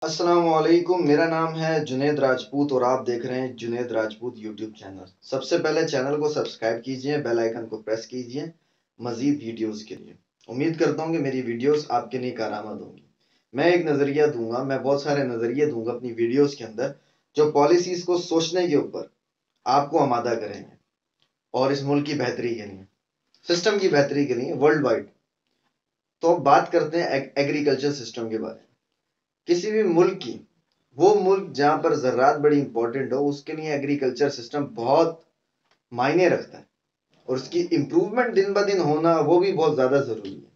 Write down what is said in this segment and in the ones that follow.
अस्सलाम वालेकुम। मेरा नाम है जुनैद राजपूत और आप देख रहे हैं जुनैद राजपूत यूट्यूब चैनल। सबसे पहले चैनल को सब्सक्राइब कीजिए, बेल आइकन को प्रेस कीजिए मजीद वीडियोस के लिए। उम्मीद करता हूँ कि मेरी वीडियोस आपके लिए कारआमद होंगी। मैं एक नज़रिया दूंगा, मैं बहुत सारे नज़रिए दूंगा अपनी वीडियोस के अंदर, जो पॉलिसीज को सोचने के ऊपर आपको आमादा करेंगे और इस मुल्क की बेहतरी के लिए, सिस्टम की बेहतरी के लिए वर्ल्ड वाइड। तो अब बात करते हैं एग्रीकल्चर सिस्टम के बारे में। किसी भी मुल्क की, वो मुल्क जहां पर ज़रात बड़ी इंपॉर्टेंट हो, उसके लिए एग्रीकल्चर सिस्टम बहुत मायने रखता है और उसकी इंप्रूवमेंट दिन ब दिन होना वो भी बहुत ज़्यादा ज़रूरी है।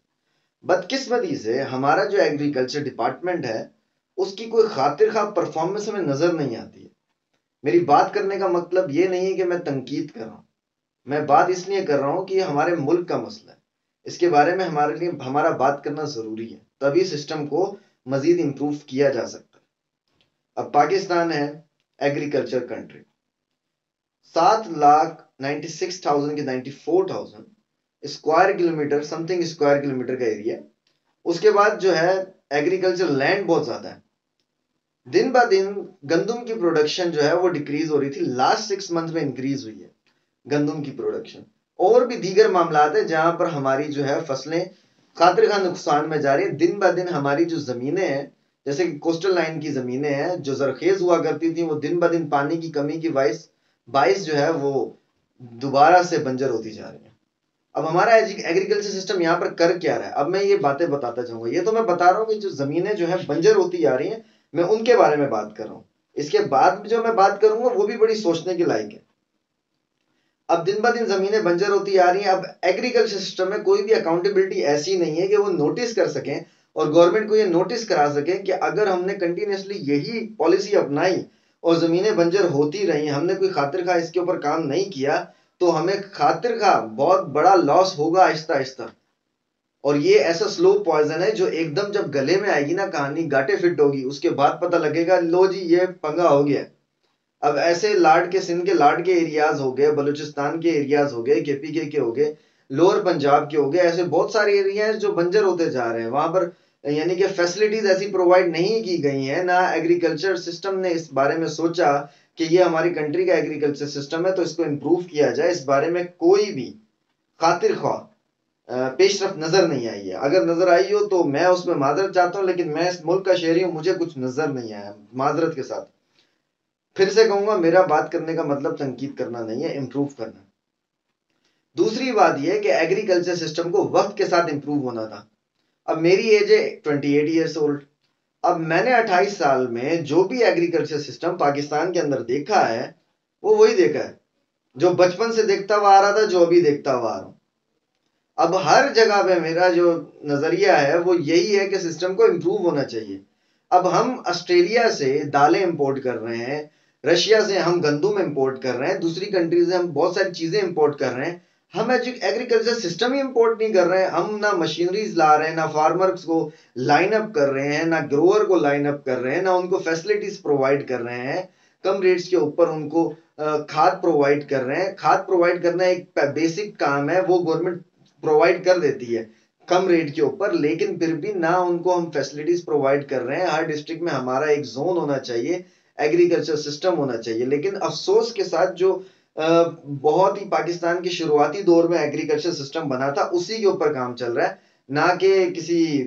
बदकिस्मती से हमारा जो एग्रीकल्चर डिपार्टमेंट है, उसकी कोई खातिर खा परफॉर्मेंस हमें नज़र नहीं आती है। मेरी बात करने का मतलब ये नहीं है कि मैं तनकीद कर रहा हूँ, मैं बात इसलिए कर रहा हूँ कि हमारे मुल्क का मसला है। इसके बारे में हमारे लिए हमारा बात करना ज़रूरी है, तभी सिस्टम को मजीद इंप्रूव किया जा सकता है। अब पाकिस्तान है एग्रीकल्चर कंट्री, 7,96,000 की 94,000 square kilometre, something square kilometre का एरिया। उसके बाद जो है एग्रीकल्चर लैंड बहुत ज्यादा है। दिन ब दिन गंदम की प्रोडक्शन जो है वो डिक्रीज हो रही थी, लास्ट 6 मंथ में इंक्रीज हुई है गंदम की प्रोडक्शन। और भी दीगर मामला है जहां पर हमारी जो है फसलें खातिर खा नुकसान में जा रही है। दिन ब दिन हमारी जो जमीनें हैं, जैसे कि कोस्टल लाइन की जमीनें हैं जो जरखेज हुआ करती थी, वो दिन ब दिन पानी की कमी की बाइस जो है वो दोबारा से बंजर होती जा रही है। अब हमारा एग्रीकल्चर सिस्टम यहाँ पर कर क्या रहा है, अब मैं ये बातें बताता जाऊंगा। ये तो मैं बता रहा हूँ कि जो जमीनें जो है बंजर होती जा रही हैं, मैं उनके बारे में बात कर रहा हूँ। इसके बाद जो मैं बात करूंगा वो भी बड़ी सोचने के लायक है। अब दिन ब दिन जमीनें बंजर होती आ रही हैं। अब एग्रीकल्चर सिस्टम में कोई भी अकाउंटेबिलिटी ऐसी नहीं है कि वो नोटिस कर सकें और गवर्नमेंट को ये नोटिस करा सकें कि अगर हमने कंटिन्यूसली यही पॉलिसी अपनाई और जमीनें बंजर होती रही, हमने कोई खातिर खा इसके ऊपर काम नहीं किया, तो हमें खातिर खा बहुत बड़ा लॉस होगा आहिस्ता आहिस्ता। और ये ऐसा स्लो पॉइजन है जो एकदम जब गले में आएगी ना, कहानी गाटे फिट होगी, उसके बाद पता लगेगा लो जी ये पंगा हो गया। अब ऐसे लाड के सिंध के लाड के एरियाज हो गए, बलूचिस्तान के एरियाज हो गए, केपीके के हो गए, लोअर पंजाब के हो गए, ऐसे बहुत सारे एरिया हैं जो बंजर होते जा रहे हैं। वहां पर यानी कि फैसिलिटीज ऐसी प्रोवाइड नहीं की गई हैं, ना एग्रीकल्चर सिस्टम ने इस बारे में सोचा कि ये हमारी कंट्री का एग्रीकल्चर सिस्टम है तो इसको इम्प्रूव किया जाए। इस बारे में कोई भी खातिर ख्वाह पेशरफ नजर नहीं आई है। अगर नजर आई हो तो मैं उसमें माजरत चाहता हूँ, लेकिन मैं इस मुल्क का शहरी हूँ, मुझे कुछ नजर नहीं आया, माजरत के साथ। फिर से कहूंगा, मेरा बात करने का मतलब तनकीद करना नहीं है, इंप्रूव करना। दूसरी बात यह है कि एग्रीकल्चर सिस्टम को वक्त के साथ इंप्रूव होना था। अब मेरी एज है 28 ईयर्स ओल्ड। अब मैंने 28 साल में जो भी एग्रीकल्चर सिस्टम पाकिस्तान के अंदर देखा है, वो वही देखा है जो बचपन से देखता हुआ आ रहा था, जो अभी देखता हुआ आ रहा हूं। अब हर जगह पे मेरा जो नजरिया है वो यही है कि सिस्टम को इंप्रूव होना चाहिए। अब हम ऑस्ट्रेलिया से दालें इंपोर्ट कर रहे हैं, रशिया से हम गंदम इंपोर्ट कर रहे हैं, दूसरी कंट्री से हम बहुत सारी चीजें इंपोर्ट कर रहे हैं। हम एग्रीकल्चर सिस्टम ही इंपोर्ट नहीं कर रहे हैं। हम ना मशीनरीज ला रहे हैं, ना फार्मर्स को लाइन अप कर रहे हैं, ना ग्रोअर को लाइन अप कर रहे हैं, ना उनको फैसिलिटीज प्रोवाइड कर रहे हैं। कम रेट्स के ऊपर उनको खाद प्रोवाइड कर रहे हैं। खाद प्रोवाइड करना एक बेसिक काम है, वो गवर्नमेंट प्रोवाइड कर देती है कम रेट के ऊपर, लेकिन फिर भी ना उनको हम फैसिलिटीज प्रोवाइड कर रहे हैं। हर डिस्ट्रिक्ट में हमारा एक जोन होना चाहिए, एग्रीकल्चर सिस्टम होना चाहिए। लेकिन अफसोस के साथ जो बहुत ही पाकिस्तान के शुरुआती दौर में एग्रीकल्चर सिस्टम बना था, उसी के ऊपर काम चल रहा है, ना कि किसी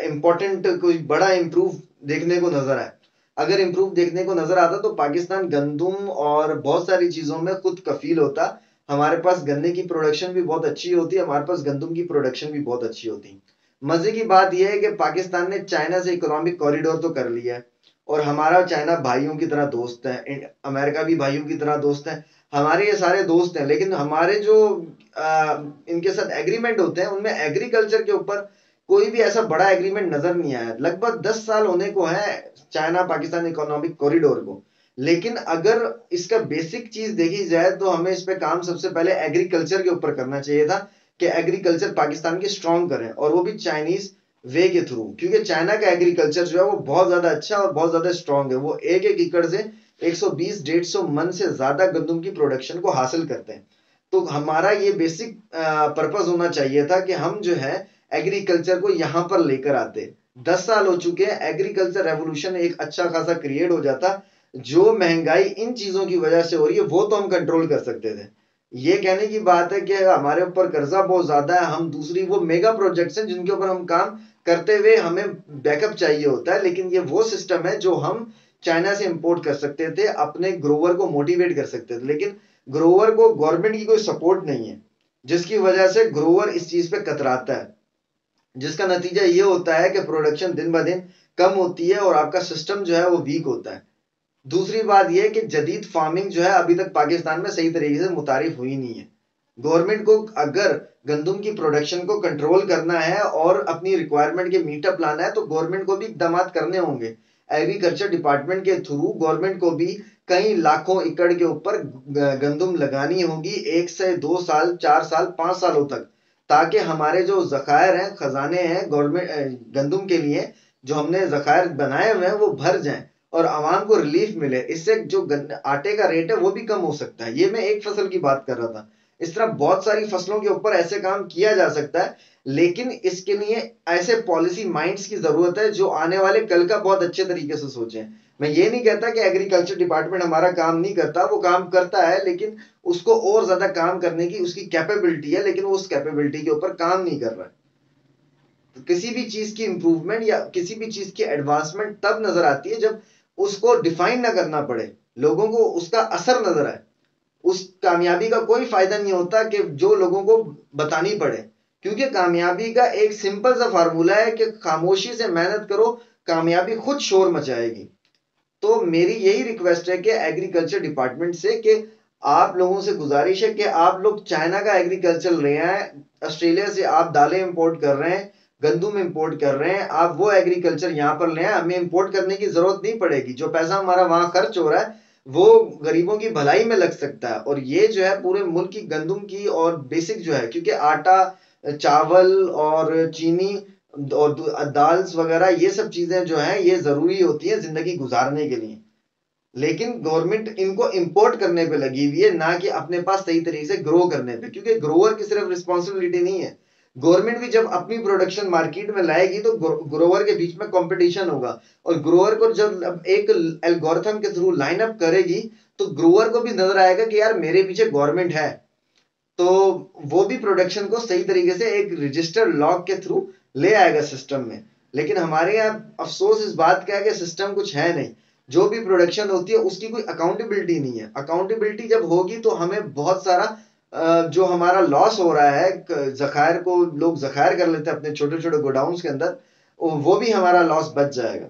इंपॉर्टेंट कोई बड़ा इंप्रूव देखने को नजर आए। अगर इंप्रूव देखने को नजर आता तो पाकिस्तान गंदम और बहुत सारी चीजों में खुद कफील होता। हमारे पास गन्ने की प्रोडक्शन भी बहुत अच्छी होती है, हमारे पास गंदम की प्रोडक्शन भी बहुत अच्छी होती। मजे की बात यह है कि पाकिस्तान ने चाइना से इकोनॉमिक कॉरिडोर तो कर लिया है और हमारा चाइना भाइयों की तरह दोस्त है, अमेरिका भी भाइयों की तरह दोस्त है, हमारे ये सारे दोस्त हैं। लेकिन हमारे जो इनके साथ एग्रीमेंट होते हैं, उनमें एग्रीकल्चर के ऊपर कोई भी ऐसा बड़ा एग्रीमेंट नजर नहीं आया। लगभग 10 साल होने को है चाइना पाकिस्तान इकोनॉमिक कॉरिडोर को, लेकिन अगर इसका बेसिक चीज देखी जाए तो हमें इस पे काम सबसे पहले एग्रीकल्चर के ऊपर करना चाहिए था कि एग्रीकल्चर पाकिस्तान की स्ट्रांग करें, और वो भी चाइनीज वे के थ्रू। क्योंकि चाइना का एग्रीकल्चर जो है वो बहुत ज्यादा अच्छा और बहुत ज्यादा स्ट्रांग है। वो एक एक एकड़ से 120-150 मन से ज्यादा गंदम की प्रोडक्शन को हासिल करते हैं। तो हमारा ये बेसिक पर्पस होना चाहिए था कि हम जो है एग्रीकल्चर को यहां पर लेकर आते, 10 साल हो चुके हैं, एग्रीकल्चर रेवोल्यूशन एक अच्छा खासा क्रिएट हो जाता। जो महंगाई इन चीजों की वजह से हो रही है वो तो हम कंट्रोल कर सकते थे। ये कहने की बात है कि हमारे ऊपर कर्जा बहुत ज्यादा है, हम दूसरी वो मेगा प्रोजेक्ट्स हैं जिनके ऊपर हम काम करते हुए हमें बैकअप चाहिए होता है, लेकिन ये वो सिस्टम है जो हम चाइना से इंपोर्ट कर सकते थे, अपने ग्रोवर को मोटिवेट कर सकते थे, लेकिन ग्रोवर को गवर्नमेंट की कोई सपोर्ट नहीं है, जिसकी वजह से ग्रोवर इस चीज पे कतराता है, जिसका नतीजा ये होता है कि प्रोडक्शन दिन ब दिन कम होती है और आपका सिस्टम जो है वो वीक होता है। दूसरी बात यह कि जदीद फार्मिंग जो है अभी तक पाकिस्तान में सही तरीके से मुतारिफ हुई नहीं है। गवर्नमेंट को अगर गंदम की प्रोडक्शन को कंट्रोल करना है और अपनी रिक्वायरमेंट के मीटअप लाना है तो गवर्नमेंट को भी इकदाम करने होंगे। एग्रीकल्चर डिपार्टमेंट के थ्रू गवर्नमेंट को भी कई लाखों एकड़ के ऊपर गंदम लगानी होगी, 1 से 2 साल, 4 साल, 5 सालों तक, ताकि हमारे जो जखायर हैं, खजाने हैं गवर्नमेंट गंदम के लिए, जो हमने जखायर बनाए हुए हैं वो भर जाएं और आवाम को रिलीफ मिले। इससे जो आटे का रेट है वो भी कम हो सकता है। ये मैं एक फसल की बात कर रहा था, इस तरह बहुत सारी फसलों के ऊपर ऐसे काम किया जा सकता है, लेकिन इसके लिए ऐसे पॉलिसी माइंड्स की जरूरत है जो आने वाले कल का बहुत अच्छे तरीके से सोचें। मैं ये नहीं कहता कि एग्रीकल्चर डिपार्टमेंट हमारा काम नहीं करता, वो काम करता है, लेकिन उसको और ज्यादा काम करने की उसकी कैपेबिलिटी है, लेकिन वो उस कैपेबिलिटी के ऊपर काम नहीं कर रहा है। तो किसी भी चीज की इंप्रूवमेंट या किसी भी चीज की एडवांसमेंट तब नजर आती है जब उसको डिफाइन ना करना पड़े, लोगों को उसका असर नजर आए। उस कामयाबी का कोई फायदा नहीं होता कि जो लोगों को बतानी पड़े, क्योंकि कामयाबी का एक सिंपल सा फार्मूला है कि खामोशी से मेहनत करो, कामयाबी खुद शोर मचाएगी। तो मेरी यही रिक्वेस्ट है कि एग्रीकल्चर डिपार्टमेंट से कि आप लोगों से गुजारिश है कि आप लोग चाइना का एग्रीकल्चर ले आए, ऑस्ट्रेलिया से आप दालें इंपोर्ट कर रहे हैं, गंदम इंपोर्ट कर रहे हैं, आप वो एग्रीकल्चर यहाँ पर ले आए, हमें इंपोर्ट करने की जरूरत नहीं पड़ेगी। जो पैसा हमारा वहां खर्च हो रहा है वो गरीबों की भलाई में लग सकता है, और ये जो है पूरे मुल्क की गंदम की और बेसिक जो है, क्योंकि आटा, चावल और चीनी और दाल वगैरह ये सब चीजें जो हैं ये जरूरी होती है जिंदगी गुजारने के लिए, लेकिन गवर्नमेंट इनको इंपोर्ट करने पे लगी हुई है, ना कि अपने पास सही तरीके से ग्रो करने पे, क्योंकि ग्रोअर की सिर्फ रिस्पॉन्सिबिलिटी नहीं है। गवर्नमेंट भी जब अपनी प्रोडक्शन मार्केट में लाएगी तो ग्रोअर के बीच में कंपटीशन होगा, और ग्रोअर को जब एक एल्गोरिथम के थ्रू लाइन अप करेगी तो ग्रोअर को भी नजर आएगा कि यार मेरे पीछे गवर्नमेंट है, तो वो भी प्रोडक्शन को सही तरीके से एक रजिस्टर्ड लॉग के थ्रू ले आएगा सिस्टम में। लेकिन हमारे यहाँ अफसोस इस बात का है कि सिस्टम कुछ है नहीं, जो भी प्रोडक्शन होती है उसकी कोई अकाउंटेबिलिटी नहीं है। अकाउंटेबिलिटी जब होगी तो हमें बहुत सारा जो हमारा लॉस हो रहा है, जखायर को लोग जखायर कर लेते हैं अपने छोटे छोटे गोडाउन्स के अंदर, वो भी हमारा लॉस बच जाएगा।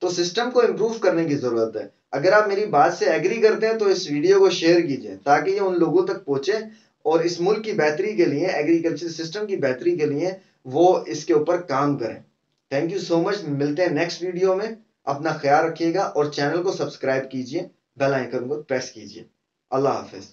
तो सिस्टम को इम्प्रूव करने की जरूरत है। अगर आप मेरी बात से एग्री करते हैं तो इस वीडियो को शेयर कीजिए ताकि ये उन लोगों तक पहुंचे और इस मुल्क की बेहतरी के लिए, एग्रीकल्चर सिस्टम की बेहतरी के लिए वो इसके ऊपर काम करें। थैंक यू सो मच, मिलते हैं नेक्स्ट वीडियो में। अपना ख्याल रखिएगा और चैनल को सब्सक्राइब कीजिए, बेल आइकन को प्रेस कीजिए। अल्लाह हाफिज।